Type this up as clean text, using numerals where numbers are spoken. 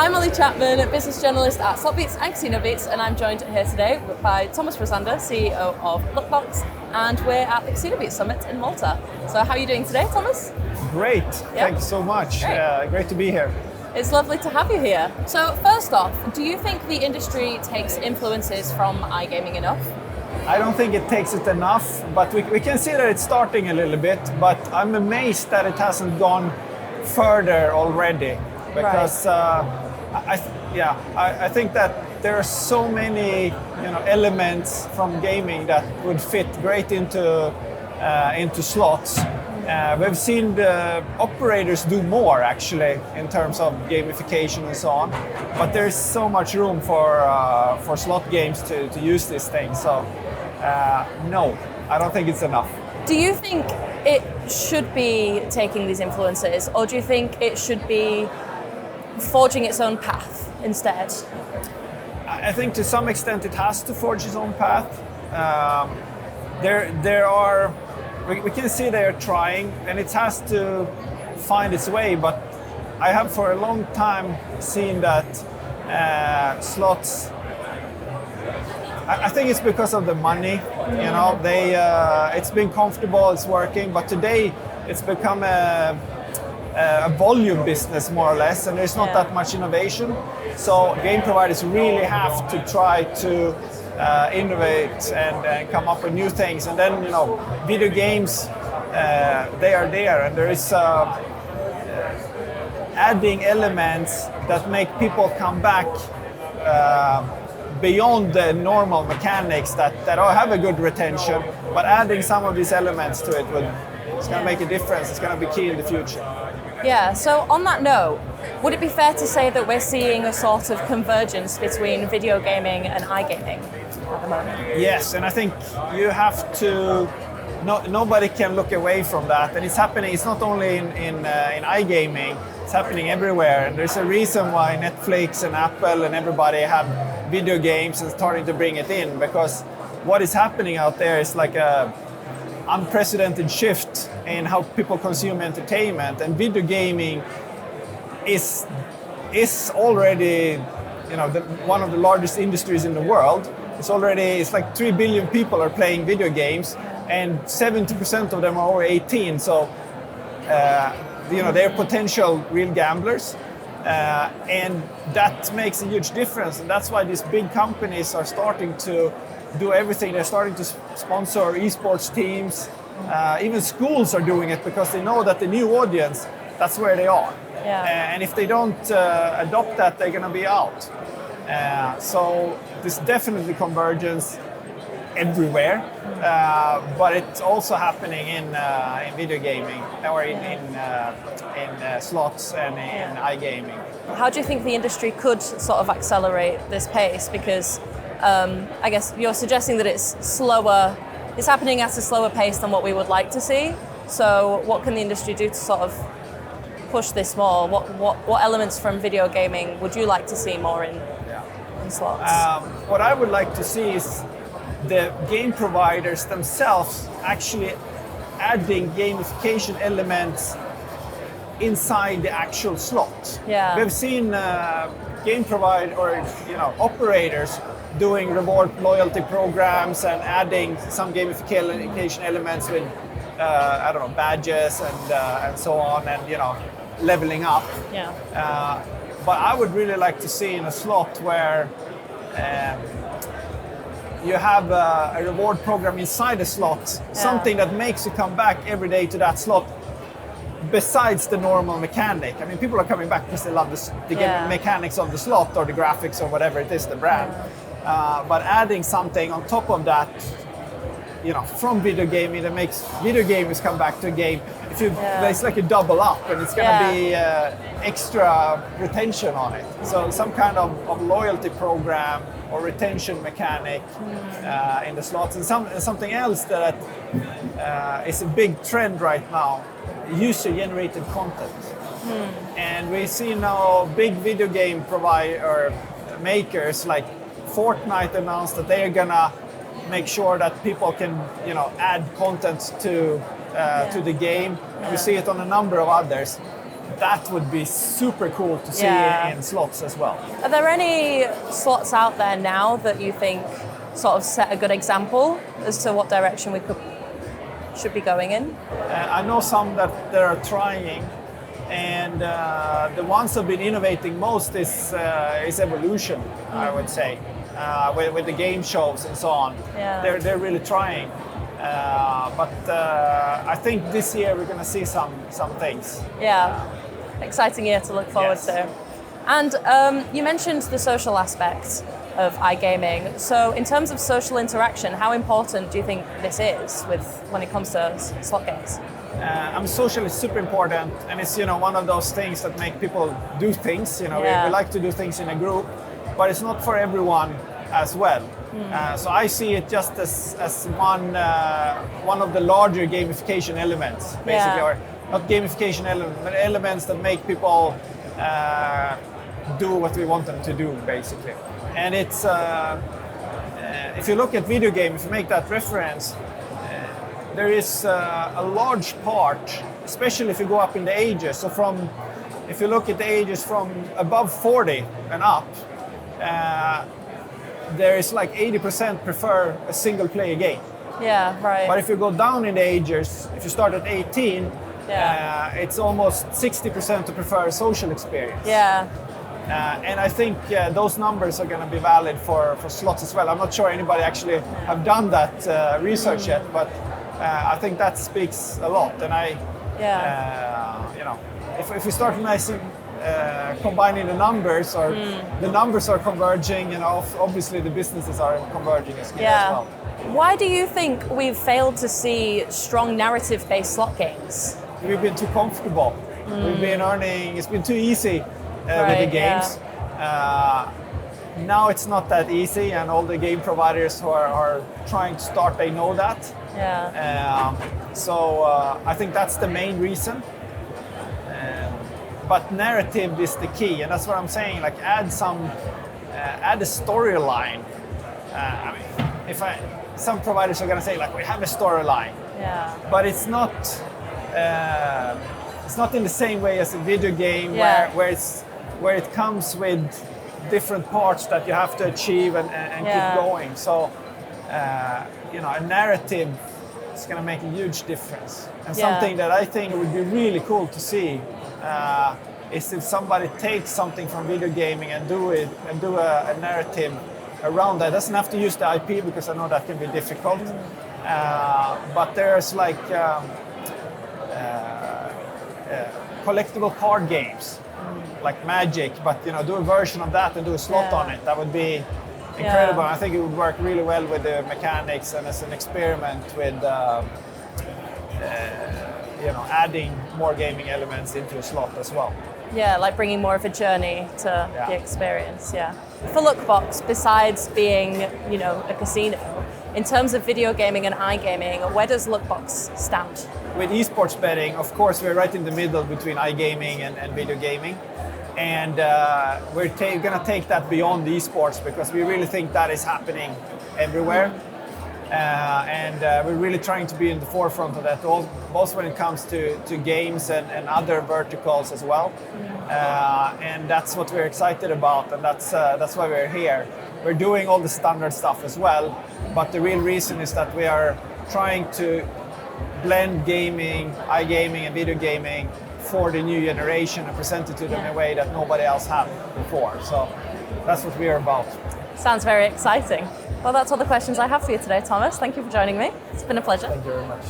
I'm Mollie Chapman, business journalist at SlotBeats and CasinoBeats, and I'm joined here today by Thomas Rosander, CEO of Lookbox, and we're at the CasinoBeats Summit in Malta. So how are you doing today, Thomas? Great, Thank you so much. Great to be here. It's lovely to have you here. So first off, do you think the industry takes influences from iGaming enough? I don't think it takes it enough, but we can see that it's starting a little bit, but I'm amazed that it hasn't gone further already. Because I think that there are so many elements from gaming that would fit great into slots. We've seen the operators do more actually in terms of gamification and so on, but there's so much room for slot games to use these things. So no, I don't think it's enough. Do you think it should be taking these influences, or do you think it should be forging its own path instead? I think to some extent it has to forge its own path. We can see they are trying, and it has to find its way. But I have for a long time seen that slots. I think it's because of the money. It's been comfortable, it's working. But today it's become a volume business more or less, and there's not that much innovation. So game providers really have to try to innovate and come up with new things. And then video games, they are there, and there is adding elements that make people come back beyond the normal mechanics that have a good retention, but adding some of these elements to it it's going to make a difference. It's going to be key in the future. Yeah, so on that note, would it be fair to say that we're seeing a sort of convergence between video gaming and iGaming at the moment? Yes, and I think you have to, nobody can look away from that. And it's happening, it's not only in iGaming, it's happening everywhere. And there's a reason why Netflix and Apple and everybody have video games and starting to bring it in, because what is happening out there is like a unprecedented shift in how people consume entertainment, and video gaming is already one of the largest industries in the world. It's like 3 billion people are playing video games, and 70% of them are over 18. So they're potential real gamblers, and that makes a huge difference. And that's why these big companies are starting to do everything. They're starting to sponsor esports teams. Even schools are doing it because they know that the new audience, that's where they are. Yeah. And if they don't adopt that, they're going to be out. So there's definitely convergence everywhere, but it's also happening in video gaming, or in slots and in iGaming. How do you think the industry could sort of accelerate this pace? Because I guess you're suggesting that it's slower. It's happening at a slower pace than what we would like to see. So what can the industry do to sort of push this more? What elements from video gaming would you like to see more in slots? What I would like to see is the game providers themselves actually adding gamification elements inside the actual slot. Yeah. We've seen game provider or operators doing reward loyalty programs and adding some gamification elements with badges and so on, and leveling up. Yeah. But I would really like to see in a slot where you have a reward program inside the slot, something that makes you come back every day to that slot, besides the normal mechanic. I mean, people are coming back because they love the mechanics of the slot or the graphics or whatever it is, the brand. But adding something on top of that, from video gaming, that makes video gamers come back to a game. It's like a double up, and it's going to be extra retention on it. So some kind of loyalty program or retention mechanic in the slots. And something else that is a big trend right now, user-generated content. And we see now big video game makers like Fortnite announced that they are gonna make sure that people can, add content to the game. We see it on a number of others. that would be super cool to see in slots as well. Are there any slots out there now that you think sort of set a good example as to what direction we should be going in? I know some that are trying, and the ones that have been innovating most is Evolution, I would say, with the game shows and so on. Yeah. They're really trying, but I think this year we're going to see some things. Yeah, exciting year to look forward to. And you mentioned the social aspect of iGaming. So in terms of social interaction, how important do you think this is when it comes to slot games? Social is super important, and it's one of those things that make people do things. We like to do things in a group, but it's not for everyone as well. So I see it just as one of the larger gamification elements, basically, or not gamification elements, but elements that make people do what we want them to do, basically. And it's if you look at video games, if you make that reference, there is a large part, especially if you go up in the ages. So if you look at the ages from above 40 and up, there is like 80% prefer a single player game. Yeah, right. But if you go down in the ages, if you start at 18, it's almost 60% to prefer a social experience. Yeah. And I think those numbers are going to be valid for slots as well. I'm not sure anybody actually have done that research yet, but I think that speaks a lot. And if we start combining the numbers, or the numbers are converging, obviously the businesses are converging as well. Why do you think we've failed to see strong narrative-based slot games? We've been too comfortable. We've been earning. It's been too easy. With the games. Now it's not that easy, and all the game providers who are trying to start, they know that. So I think that's the main reason. But narrative is the key, and that's what I'm saying. Like add a storyline. Some providers are going to say like we have a storyline, but it's not. It's not in the same way as a video game where it comes with different parts that you have to achieve and keep going. So, a narrative is going to make a huge difference. And something that I think would be really cool to see is if somebody takes something from video gaming and do a narrative around that. It doesn't have to use the IP, because I know that can be difficult. But there's like collectible card games. Like Magic, but do a version of that and do a slot on it. That would be incredible. I think it would work really well with the mechanics and as an experiment with adding more gaming elements into a slot as well. Yeah, like bringing more of a journey to the experience. Yeah. For Lookbox, besides being a casino, in terms of video gaming and iGaming, where does Lookbox stand? With Esports Betting, of course, we're right in the middle between iGaming and video gaming. And we're going to take that beyond esports, because we really think that is happening everywhere. And we're really trying to be in the forefront of that, both when it comes to games and other verticals as well. And that's what we're excited about, and that's why we're here. We're doing all the standard stuff as well, but the real reason is that we are trying to blend gaming, iGaming and video gaming for the new generation and present it to them in a way that nobody else had before. So that's what we're about. Sounds very exciting. Well, that's all the questions I have for you today, Thomas. Thank you for joining me. It's been a pleasure. Thank you very much.